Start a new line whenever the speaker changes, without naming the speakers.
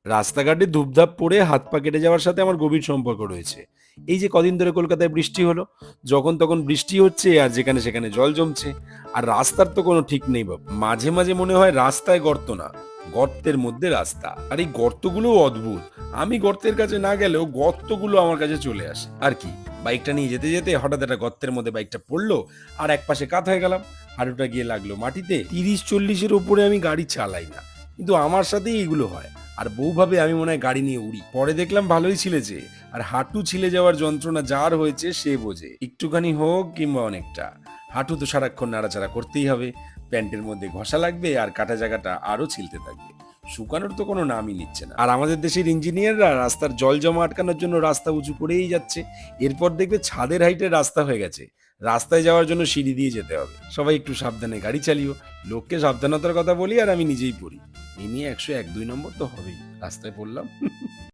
রাস্তাঘাটে ধূপধাপ পড়ে হাত পা কেটে যাওয়ার সাথে আমার গভীর সম্পর্ক রয়েছে। এই যে কদিন ধরে কলকাতায় বৃষ্টি হলো, যখন তখন বৃষ্টি হচ্ছে আর যেখানে সেখানে জল জমছে। আর রাস্তার তো কোনো ঠিক নেই বাবু। মাঝে মাঝে মনে হয় রাস্তায় গর্ত না, গর্তের মধ্যে রাস্তা। আর এই গর্তগুলোও অদ্ভুত। আমি গর্তের কাছে না গেলেও গর্তগুলো আমার কাছে চলে আসে আর কি। বাইকটা নিয়ে যেতে যেতে হঠাৎ একটা গর্তের মধ্যে বাইকটা পড়লো, আর এক পাশে কাত হয়ে গেলাম। হাঁটুটা গিয়ে লাগলো মাটিতে। 30-40-এর উপরে আমি গাড়ি চালাই না, কিন্তু আমার সাথেই এগুলো হয়। আর বউ ভাবে আমি মনে হয় গাড়ি নিয়ে উড়ি। পরে দেখলাম ভালোই ছিলেছে। আর হাঁটু ছিলে যাওয়ার যন্ত্রণা যার হয়েছে সে বোঝে, একটুখানি হোক কিংবা অনেকটা। হাঁটু তো সারাক্ষণ নাড়াচাড়া করতেই হবে, প্যান্টের মধ্যে ঘষা লাগবে আর কাটা জায়গাটা আরো ছিলতে থাকবে। শুকানোর তো কোনো নামই নিচ্ছে না। আর আমাদের দেশের ইঞ্জিনিয়াররা রাস্তার জল জমা আটকানোর জন্য রাস্তা উঁচু করেই যাচ্ছে। এরপর দেখবে ছাদের হাইটের রাস্তা হয়ে গেছে। রাস্তায় যাওয়ার জন্য সিঁড়ি দিয়ে যেতে হবে। সবাই একটু সাবধানে গাড়ি চালিও। লোককে সাবধানতার কথা বলি আর আমি নিজেই পড়ি। এই নিয়ে 101-2 নম্বর তো হবেই। রাস্তায় পড়লাম।